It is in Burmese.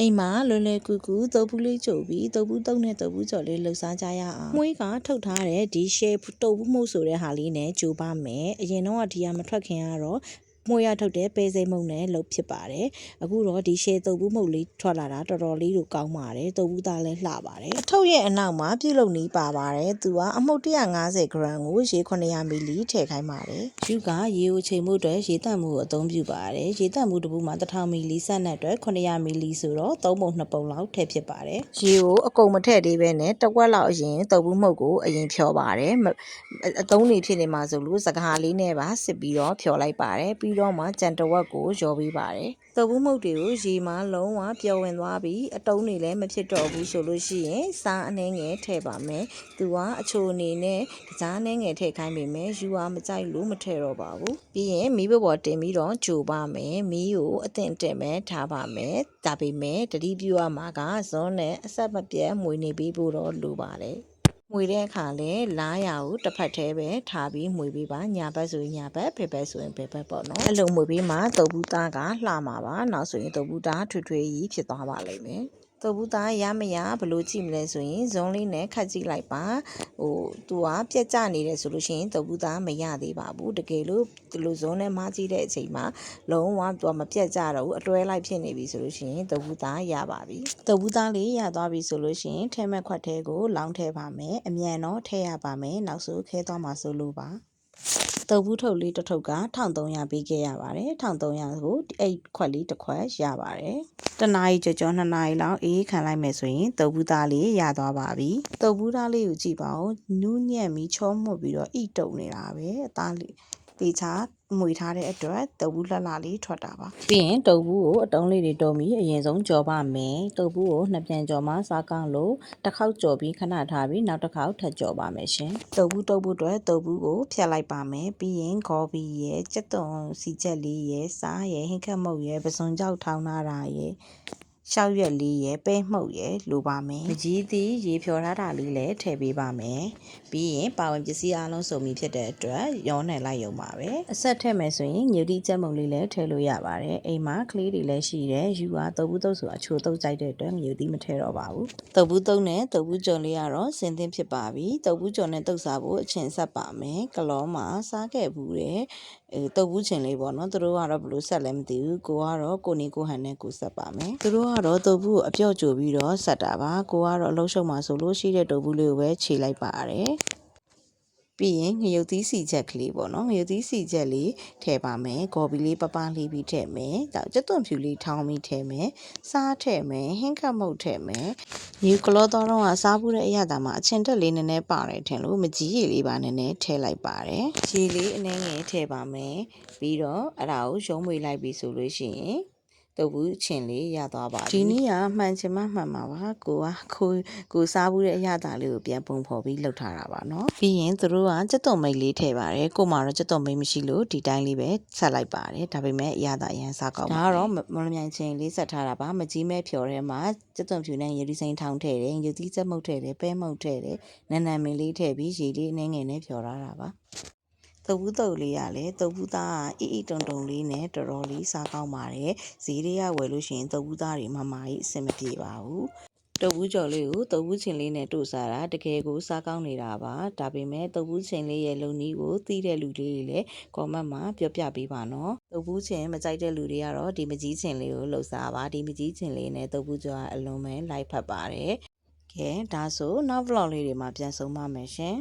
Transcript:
အိမ်မှာလွယ်လွယ်ကူကူတုပ်ဘူးလေးကြိုပြီးတုပ်ဘူးတုပ်နဲ့တုပ်ဘူးကြော်လေးလှူစားကြရအောင်မွေးကထုတ်ထားတဲ့ဒီ shape တုပ်ဘူးမှုဆိုတဲ့ဟာလေးနဲ့ကြိုပါမယ်အရင်တော့ဒီကမထွက်ခင်ကတော့မွေးရထုတ်တဲ့ပဲစိမ့်မုံနဲ့လုပ်ဖြစ်ပါတယ်အခုတော့ဒီ shape တုပ်ဘူးမှုလေးထွက်လာတာတော်တော်လေးကိုကောင်းပါတယ်တုပ်ဘူးသားလည်းလှပါတယ်အထုတ်ရဲ့အနောက်မှာပြုလုပ်နည်းပါပါတယ်သူကအမှုတ်150 gram ကိုရေ900 ml ထည့်ခိုင်းပါတယ်ယူကရေကိုချိန်မှုအတွက်ရေတန့်မှုကိုအသုံးပြုပါတယ်ရေတန့်မှုတစ်ဘူးမှာ1000 ml ဆက်နဲ့အတွက်900 ml ဆိုတော့3ပုံ2ပုံလောက်ထည့်ဖြစ်ပါတယ်ရေကိုအကုန်မထည့်သေးပဲနဲ့တစ်ဝက်လောက်အရင်တုပ်ဘူးမှုတ်ကိုအရင်ဖြောပါတယ်အသုံးနေဖြစ်နေမှာဆိုလို့စကားလေးနဲ့ပါစစ်ပြီးတော့ဖြောလိုက်ပါတယ်ပြီးတော့မှကြံတဝက်ကိုရောပေးပါတယ်တုပ်ဘူးမှုတ်တွေကိုရေမှာလုံးဝပျော်ဝင်သွားပြီးအတုံးတွေလည်းမဖြစ်တော့ဘူးဆိုလို့ရှိရင်စားအနှဲငယ်ထည့်ပါမယ်သူကအချိုအနေနဲ့ကြားနှဲငယ်ထည့်ခိုင်းပေမဲ့ယူအားမကြိုက်လို့မထည့်တော့ပါဘူးပြီးရင်မီးပေါ်တင်ပြီးတော့ကြိုပါမယ်မီးကိုအသင့်တင်မဲ့ထားပါမယ်ဒါပေမဲ့တတိပြုရမှာကဇွန်းနဲ့အဆက်မပြတ်မှွေနေပေးဖို့တော့လိုပါတယ်မှွေတဲ့အခါလဲလားရာကိုတစ်ဖက်သေးပဲထားပြီးမှွေပေးပါညာဘက်ဆိုရင်ညာဘက်ဖက်ဘက်ဆိုရင်ဖက်ဘက်ပေါ့နော်အဲ့လိုမှွေပေးမှတုပ်ဘူးသားကလှမှာပါနောက်ဆိုရင်တုပ်ဘူးသားထွေထွေကြီးဖြစ်သွားပါလိမ့်မယ်တုပ်ဘူးသားရမရဘလို့ကြည့်မလဲဆိုရင်ဇွန်းလေးနဲ့ခတ်ကြည့်လိုက်ပါသူကပြက်ကျနေတယ်ဆိုလို့ရှိရင်တုပ်ဘူးသားမရသေးပါဘူးတကယ်လို့ဒီလိုဇွန်းနဲ့မကြည့်တဲ့အချိန်မှာလုံးဝသူကမပြက်ကြတော့ဘူးအတွဲလိုက်ဖြစ်နေပြီဆိုလို့ရှိရင်တုပ်ဘူးသားရပါပြီတုပ်ဘူးသားလေးရသွားပြီဆိုလို့ရှိရင်ထဲမဲ့ခွက်သေးကိုလောင်းထည့်ပါမယ်အမြန်တော့ထည့်ရပါမယ်နောက်ဆိုခဲသွားမှာဆိုလို့ပါတုပ်ဘူးထုတ်လေးတစ်ထုပ်က1300ပေးခဲ့ရပါတယ်1300ကိုအဲ့ခွက်လေးတစ်ခွက်ရပါတယ်တနားရီကြော2နာရီလောက်အေးခံလိုက်မယ်ဆိုရင်တုပ်ဘူးသားလေးရသွားပါပြီတုပ်ဘူးသားလေးကိုကြည့်ပါဦးနူးညံ့ပြီးချောမှုတ်ပြီးတော့ဣတုံနေတာပဲအသားလေးတေချာမှွေထားတဲ့အတွက်တုပ်ဘူးလှလှလေးထွက်တာပါပြီးရင်တုပ်ဘူးကိုအတုံးလေးတွေတုံးပြီးအရင်ဆုံးကြော်ပါမယ်တုပ်ဘူးကိုနှစ်ပြန်ကြော်မှစားကောင်းလို့တစ်ခေါက်ကြော်ပြီးခဏထားပြီးနောက်တစ်ခေါက်ထပ်ကြော်ပါမယ်ရှင်တုပ်ဘူးတုပ်ဘူးအတွက်တုပ်ဘူးကိုဖြတ်လိုက်ပါမယ်ပြီးရင်ဂေါ်ဘီရဲ့ကြက်သွန်စီချက်လေးရဲ့စားရဲ့ဟင်းခတ်မုတ်ရဲ့ပစွန်ကြောက်ထောင်းထားတာရဲ့ရှောက်ရွက်လေးရဲ့ပဲမှုတ်ရဲ့လိုပါမယ်မကြီးသည့်ရေဖြော်ထားတာလေးလည်းထည့်ပေးပါမယ်ပြီးရင်ပါဝင်ပစ္စည်းအလုံးစုံပြီးဖြစ်တဲ့အတွက်ရောနယ်လိုက်ရုံပါပဲအဆက်ထည့်မယ်ဆိုရင်ညူတီကြက်မုံလေးလည်းထည့်လို့ရပါတယ်အိမ်မှာကလေးတွေလည်းရှိတယ်ယူအားတုပ်ဘူးတုပ်ဆိုအချိုတုပ်ကြိုက်တဲ့အတွက်ညူတီမထည့်တော့ပါဘူးတုပ်ဘူးတုပ်နဲ့တုပ်ဘူးကြော်လေးကတော့စင်သင့်ဖြစ်ပါပြီတုပ်ဘူးကြော်နဲ့တုပ်စားဖို့အချင်းဆက်ပါမယ်ကလောမှာစားခဲ့ဘူးတဲ့တုပ်ဘူးချင်လေးပေါ့နော်သူတို့ကတော့ဘလို့ဆက်လည်းမသိဘူးကိုကတော့ကိုနေကိုဟန်နဲ့ကိုဆက်ပါမယ်သူတို့ကတော့တုပ်ဘူးကိုအပြော့ကြိုပြီးတော့ဆက်တာပါကိုကတော့အလုံးရှုံမှာဆိုလို့ရှိတဲ့တုပ်ဘူးလေးကိုပဲခြေလိုက်ပါတယ်ပြီးရင်ငရုတ်သီးစီချက်ကလေးပေါ့နော်ငရုတ်သီးစီချက်လေးထည့်ပါမယ်ဂေါ်ဘီလေးပပလေးပြီးထည့်မယ်ကြက်သွန်ဖြူလေးထောင်းပြီးထည့်မယ်စားထည့်မယ်ဟင်းခတ်မုတ်ထည့်မယ်ယူကလောတော့ကစားဘူးတဲ့အရာတာမှာအချင်တက်လေးနည်းနည်းပါတယ်ထင်လို့မကြီးရည်လေးပါနည်းနည်းထည့်လိုက်ပါတယ်ရေလေးအနည်းငယ်ထည့်ပါမယ်ပြီးတော့အဲ့ဒါကိုရုံးမွေလိုက်ပြီဆိုလို့ရှိရင်တုပ်ဘူးချင်လေးရသွားပါပြီဒီနေ့ကမှန်ချင်မှမှန်ပါပါကိုစားဘူးတဲ့အရာတာလေးကိုပြန်ပုံဖော်ပြီးလှုပ်ထားတာပါเนาะပြီးရင်သူတို့ကကြက်သွန်မိတ်လေးထည့်ပါတယ်ကိုမှတော့ကြက်သွန်မိတ်မရှိလို့ဒီတိုင်းလေးပဲဆက်လိုက်ပါတယ်ဒါပေမဲ့အရာတာအရင်စားကောင်းပါဒါကတော့မလမြိုင်ချင်းလေးဆက်ထားတာပါမကြီးမဲ့ဖြော်ထဲမှာကြက်သွန်ဖြူနဲ့ရေဒီစိမ်းထောင်းထည့်တယ်ရေသီးကြက်မုတ်ထည့်တယ်ပဲမုတ်ထည့်တယ်နန်းနန်းမင်းလေးထည့်ပြီးရေလေးအနှဲငယ်နဲ့ဖြော်ထားတာပါတုပ်ဘူးတုပ်လေးရလေတုပ်ဘူးသားအီတုံတုံလေးနဲ့တော်တော်လေးစားကောင်းပါတယ်ဈေးတွေကဝယ်လို့ရှိရင်တုပ်ဘူးသားတွေမမကြီးအဆင်မပြေပါဘူးတုပ်ဘူးကြော်လေးကိုတုပ်ဘူးချင်လေးနဲ့တို့စားတာတကယ်ကိုစားကောင်းနေတာပါဒါပေမဲ့တုပ်ဘူးချင်လေးရဲ့လုံနီးကိုသိတဲ့လူတွေလည်းကွန်မန့်မှာပြောပြပေးပါနော်တုပ်ဘူးချင်မကြိုက်တဲ့လူတွေကတော့ဒီမကြီးချင်လေးကိုလှုပ်စားပါဒီမကြီးချင်လေးနဲ့တုပ်ဘူးကြော်အလုံးမဲလိုက်ဖက်ပါတယ်ကဲဒါဆိုနောက် vlog လေးတွေမှာပြန်ဆုံပါမယ်ရှင်